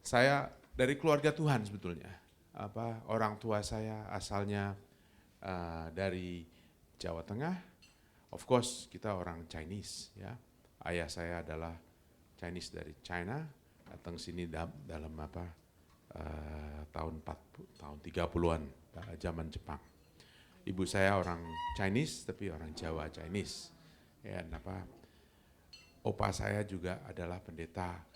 Saya dari keluarga Tuhan sebetulnya. Orang tua saya asalnya dari Jawa Tengah. Of course kita orang Chinese ya. Ayah saya adalah Chinese dari China, datang sini dalam tahun 30-an zaman Jepang. Ibu saya orang Chinese tapi orang Jawa Chinese. Ya, opa saya juga adalah pendeta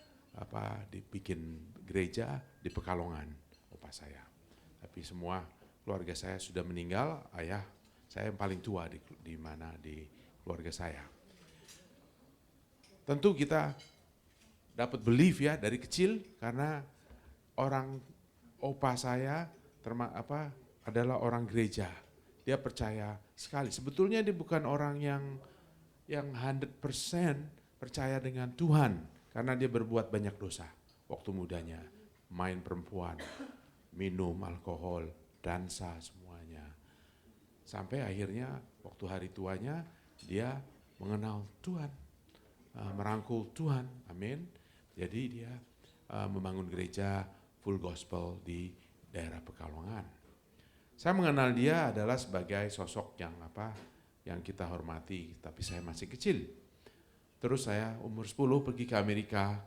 dibikin gereja di Pekalongan, opa saya. Tapi semua keluarga saya sudah meninggal, ayah saya yang paling tua di keluarga saya. Tentu kita dapat belief ya dari kecil karena orang opa saya adalah orang gereja. Dia percaya sekali. Sebetulnya dia bukan orang yang 100% percaya dengan Tuhan karena dia berbuat banyak dosa waktu mudanya, main perempuan, minum alkohol, dansa semuanya. Sampai akhirnya waktu hari tuanya dia mengenal Tuhan, merangkul Tuhan, amin. Jadi dia membangun gereja full gospel di daerah Pekalongan. Saya mengenal dia adalah sebagai sosok yang kita hormati, tapi saya masih kecil. Terus saya umur 10 pergi ke Amerika,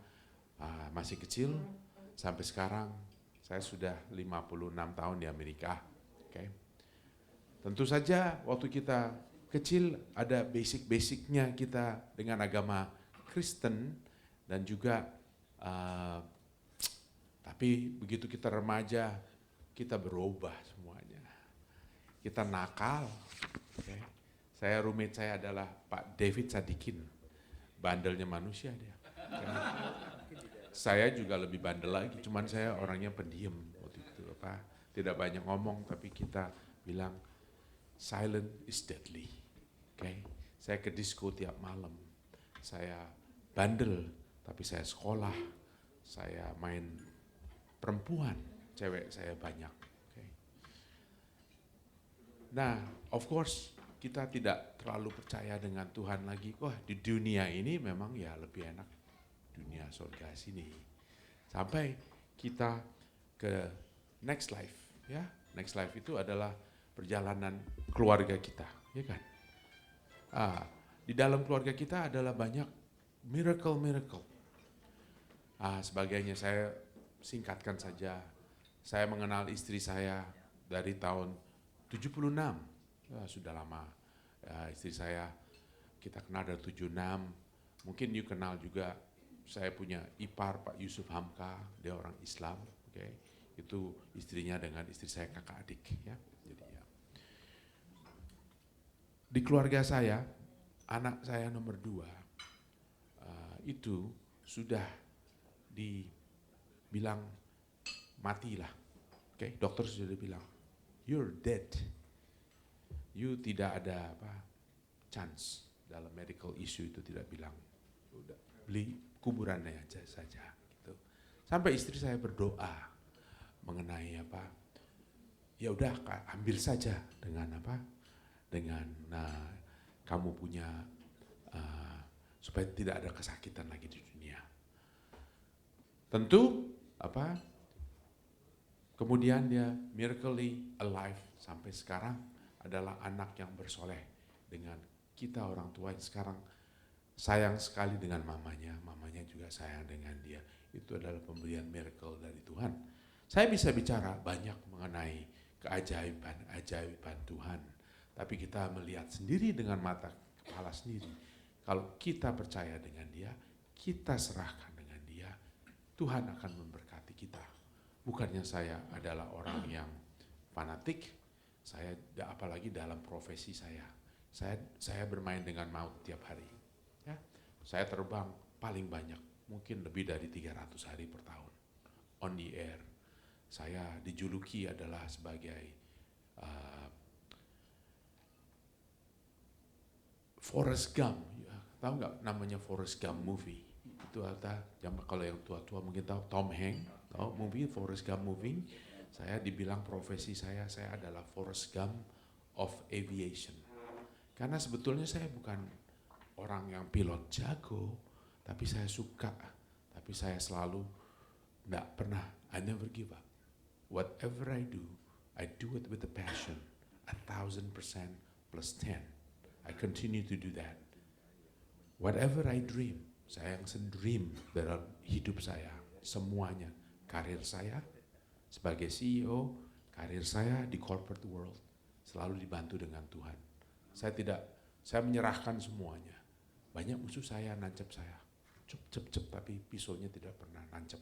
masih kecil, sampai sekarang saya sudah 56 tahun di Amerika. Okay. Tentu saja waktu kita kecil ada basic-basicnya kita dengan agama Kristen dan juga tapi begitu kita remaja kita berubah semuanya. Kita nakal. Okay. Roommate saya adalah Pak David Sadikin, bandelnya manusia dia. Okay. Saya juga lebih bandel lagi, cuman saya orangnya pendiam waktu itu tidak banyak ngomong, tapi kita bilang silent is deadly. Okay. Saya ke disco tiap malam, saya bandel, tapi saya sekolah, saya main perempuan, cewek saya banyak. Nah, of course kita tidak terlalu percaya dengan Tuhan lagi. Wah, di dunia ini memang ya lebih enak dunia surga sini. Sampai kita ke next life, ya. Next life itu adalah perjalanan keluarga kita, ya kan? Di dalam keluarga kita adalah banyak miracle. Sebagainya saya singkatkan saja. Saya mengenal istri saya dari tahun 76, sudah lama. Istri saya kita kenal dari 76, mungkin you kenal juga. Saya punya ipar Pak Yusuf Hamka, dia orang Islam, okay. Itu istrinya dengan istri saya kakak adik ya. Jadi ya. Di keluarga saya, anak saya nomor 2 itu sudah dibilang matilah, okay. Dokter sudah bilang you're dead. You tidak ada chance dalam medical issue itu, tidak bilang. Udah beli kuburannya aja saja gitu. Sampai istri saya berdoa mengenai ya udah ambil saja dengan dengan kamu punya supaya tidak ada kesakitan lagi di dunia. Tentu kemudian dia miraculously alive sampai sekarang adalah anak yang bersoleh dengan kita orang tua yang sekarang sayang sekali dengan mamanya juga sayang dengan dia. Itu adalah pemberian miracle dari Tuhan. Saya bisa bicara banyak mengenai keajaiban Tuhan, tapi kita melihat sendiri dengan mata kepala sendiri. Kalau kita percaya dengan dia, kita serahkan dengan dia, Tuhan akan memberkati kita. Bukannya saya adalah orang yang fanatik, saya apalagi dalam profesi saya bermain dengan maut tiap hari. Ya, saya terbang paling banyak, mungkin lebih dari 300 hari per tahun on the air. Saya dijuluki adalah sebagai Forrest Gump. Ya, tahu nggak namanya Forrest Gump movie? Itu kalau yang tua-tua mungkin tahu Tom Hanks. Oh, movie Forrest Gump movie, saya dibilang profesi saya adalah Forrest Gump of Aviation. Karena sebetulnya saya bukan orang yang pilot jago, tapi saya suka, tapi saya selalu Nggak pernah, I never give up. Whatever I do it with a passion, 1,000% plus 10. I continue to do that. Whatever I dream, saya yang dream dalam hidup saya, semuanya, karir saya sebagai CEO, karir saya di corporate world, selalu dibantu dengan Tuhan. Saya menyerahkan semuanya. Banyak musuh saya nancep saya, cep, tapi pisaunya tidak pernah nancep.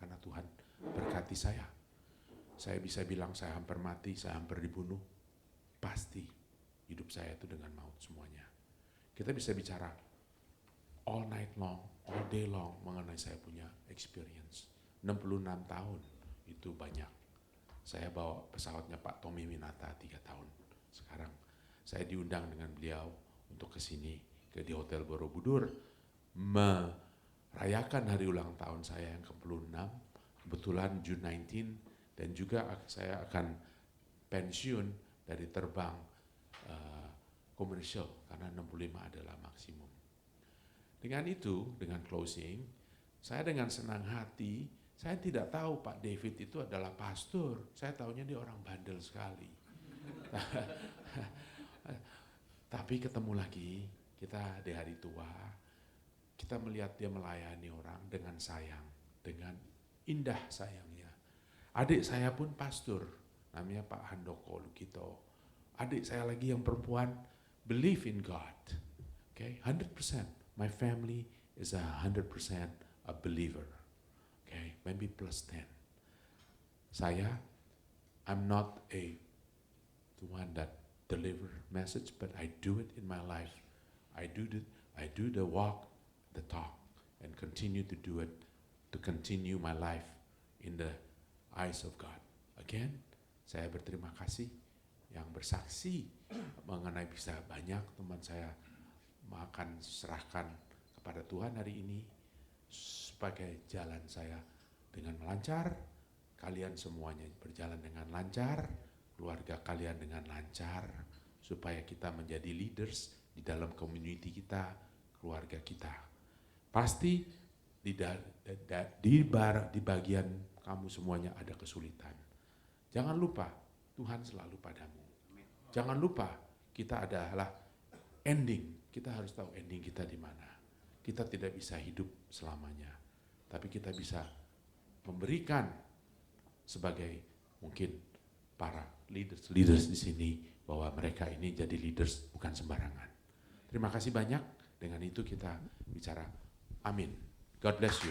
Karena Tuhan berkati saya. Saya bisa bilang saya hampir mati, saya hampir dibunuh. Pasti hidup saya itu dengan maut semuanya. Kita bisa bicara all night long, all day long mengenai saya punya experience. 66 tahun itu banyak. Saya bawa pesawatnya Pak Tommy Winata 3 tahun. Sekarang saya diundang dengan beliau untuk ke sini, di Hotel Borobudur, merayakan hari ulang tahun saya yang ke-26, kebetulan June 19, dan juga saya akan pensiun dari terbang komersial karena 65 adalah maksimum. Dengan itu, dengan closing, saya dengan senang hati, saya tidak tahu Pak David itu adalah pastor, saya tahunya dia orang bandel sekali. Tapi ketemu lagi, kita di hari tua, kita melihat dia melayani orang dengan sayang, dengan indah sayangnya. Adik saya pun pastor, namanya Pak Handoko Lukito. Adik saya lagi yang perempuan, believe in God. Okay, 100%. My family is 100% a believer. Okay, maybe plus 10. Saya, I'm not the one that deliver message, but I do it in my life. I do the walk, the talk, and continue to do it, to continue my life in the eyes of God. Again, saya berterima kasih yang bersaksi mengenai bisa banyak teman saya akan serahkan kepada Tuhan hari ini sebagai jalan saya dengan lancar, kalian semuanya berjalan dengan lancar, keluarga kalian dengan lancar, supaya kita menjadi leaders di dalam community kita, keluarga kita. Pasti di bagian kamu semuanya ada kesulitan. Jangan lupa, Tuhan selalu padamu. Jangan lupa, kita adalah ending. Kita harus tahu ending kita di mana. Kita tidak bisa hidup selamanya. Tapi kita bisa memberikan sebagai mungkin para leaders di sini, bahwa mereka ini jadi leaders bukan sembarangan. Terima kasih banyak. Dengan itu kita bicara. Amin. God bless you.